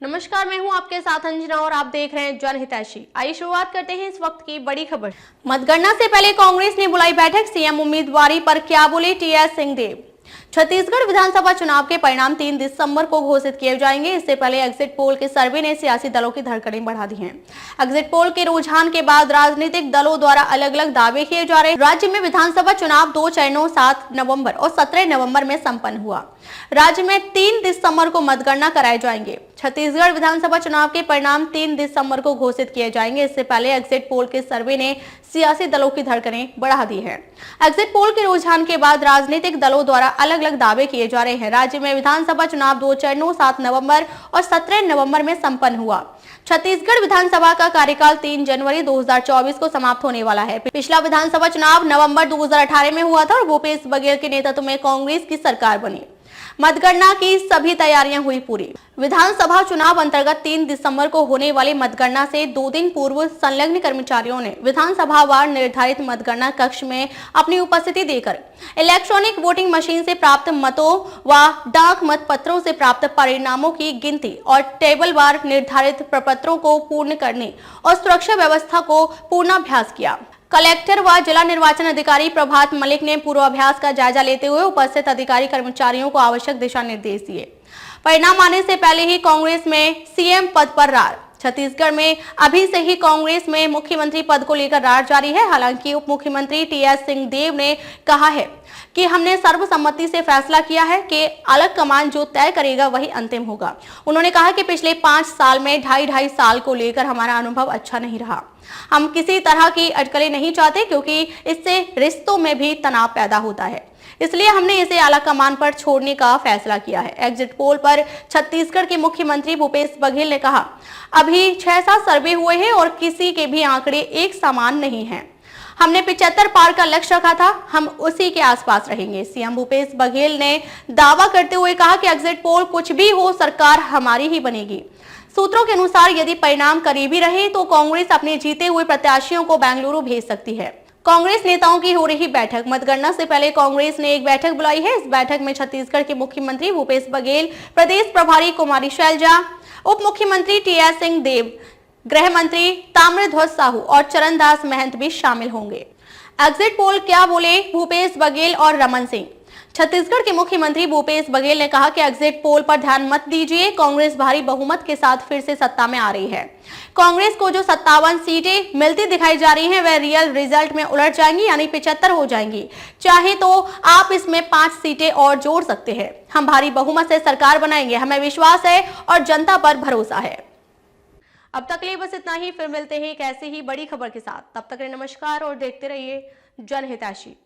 नमस्कार, मैं हूं आपके साथ अंजना और आप देख रहे हैं जनहितैषी। आइए शुरुआत करते हैं इस वक्त की बड़ी खबर। मतगणना से पहले कांग्रेस ने बुलाई बैठक, सीएम उम्मीदवारी पर क्या बोले टीएस सिंहदेव। छत्तीसगढ़ विधानसभा चुनाव के परिणाम 3 दिसंबर को घोषित किए जाएंगे। इससे पहले एग्जिट पोल के सर्वे ने सियासी दलों की धड़कनें बढ़ा दी हैं। एग्जिट पोल के रुझान के बाद राजनीतिक दलों द्वारा अलग अलग दावे किए जा रहे हैं। राज्य में विधानसभा चुनाव 2 चरणों 7 नवंबर और 17 नवंबर में संपन्न हुआ। राज्य में 3 दिसंबर को मतगणना कराए जाएंगे। छत्तीसगढ़ विधानसभा चुनाव के परिणाम 3 दिसंबर को घोषित किए जाएंगे। इससे पहले एग्जिट पोल के सर्वे ने सियासी दलों की धड़कनें बढ़ा दी है। एग्जिट पोल के रुझान के बाद राजनीतिक दलों द्वारा अलग अलग दावे किए जा रहे हैं। राज्य में विधानसभा चुनाव 2 चरणों 7 नवंबर और 17 नवंबर में संपन्न हुआ। छत्तीसगढ़ विधानसभा का कार्यकाल 3 जनवरी 2024 को समाप्त होने वाला है। पिछला विधानसभा चुनाव नवंबर 2018 में हुआ था और भूपेश बघेल के नेतृत्व में कांग्रेस की सरकार बनी। मतगणना की सभी तैयारियां हुई पूरी। विधानसभा चुनाव अंतर्गत 3 दिसंबर को होने वाली मतगणना से 2 दिन पूर्व संलग्न कर्मचारियों ने विधानसभा वार निर्धारित मतगणना कक्ष में अपनी उपस्थिति देकर इलेक्ट्रॉनिक वोटिंग मशीन से प्राप्त मतों व डाक मत पत्रों से प्राप्त परिणामों की गिनती और टेबल वार निर्धारित प्रपत्रों को पूर्ण करने और सुरक्षा व्यवस्था को पूर्णाभ्यास किया। कलेक्टर व जिला निर्वाचन अधिकारी प्रभात मलिक ने पूर्वाभ्यास का जायजा लेते हुए उपस्थित अधिकारी कर्मचारियों को आवश्यक दिशा निर्देश दिए। परिणाम आने से पहले ही कांग्रेस में सीएम पद पर रार। छत्तीसगढ़ में अभी से ही कांग्रेस में मुख्यमंत्री पद को लेकर रार जारी है। हालांकि उप मुख्यमंत्री टीएस सिंहदेव ने कहा है कि हमने सर्वसम्मति से फैसला किया है कि अलग कमान जो तय करेगा वही अंतिम होगा। उन्होंने कहा कि पिछले 5 साल में ढाई साल को लेकर हमारा अनुभव अच्छा नहीं रहा। हम किसी तरह की अटकलें नहीं चाहते क्योंकि इससे रिश्तों में भी तनाव पैदा होता है। इसलिए हमने इसे आला कमान पर छोड़ने का फैसला किया है। एग्जिट पोल पर छत्तीसगढ़ के मुख्यमंत्री भूपेश बघेल ने कहा, अभी 6-7 सर्वे हुए हैं और किसी के भी आंकड़े एक समान नहीं हैं। हमने 75 पार का लक्ष्य रखा था, हम उसी के आसपास रहेंगे। सीएम भूपेश बघेल ने दावा करते हुए कहा कि एग्जिट पोल कुछ भी हो, सरकार हमारी ही बनेगी। सूत्रों के अनुसार यदि परिणाम करीबी रहे तो कांग्रेस अपने जीते हुए प्रत्याशियों को बेंगलुरु भेज सकती है। कांग्रेस नेताओं की हो रही बैठक। मतगणना से पहले कांग्रेस ने एक बैठक बुलाई है। इस बैठक में छत्तीसगढ़ के मुख्यमंत्री भूपेश बघेल, प्रदेश प्रभारी कुमारी शैलजा, उप मुख्यमंत्री टीएस सिंहदेव, गृह मंत्री ताम्रध्वज साहू और चरणदास महंत भी शामिल होंगे। एग्जिट पोल क्या बोले भूपेश बघेल और रमन सिंह। छत्तीसगढ़ के मुख्यमंत्री भूपेश बघेल ने कहा कि एग्जिट पोल पर ध्यान मत दीजिए। कांग्रेस भारी बहुमत के साथ फिर से सत्ता में आ रही है। कांग्रेस को जो 57 सीटें मिलती दिखाई जा रही हैं वह रियल रिजल्ट में उलट जाएंगी, यानी 75 हो जाएंगी। चाहे तो आप इसमें 5 सीटें और जोड़ सकते हैं। हम भारी बहुमत से सरकार बनाएंगे, हमें विश्वास है और जनता पर भरोसा है। अब तक के लिए बस इतना ही। फिर मिलते हैं एक ऐसी ही बड़ी खबर के साथ। तब तक के लिए नमस्कार और देखते रहिए जनहितैषी।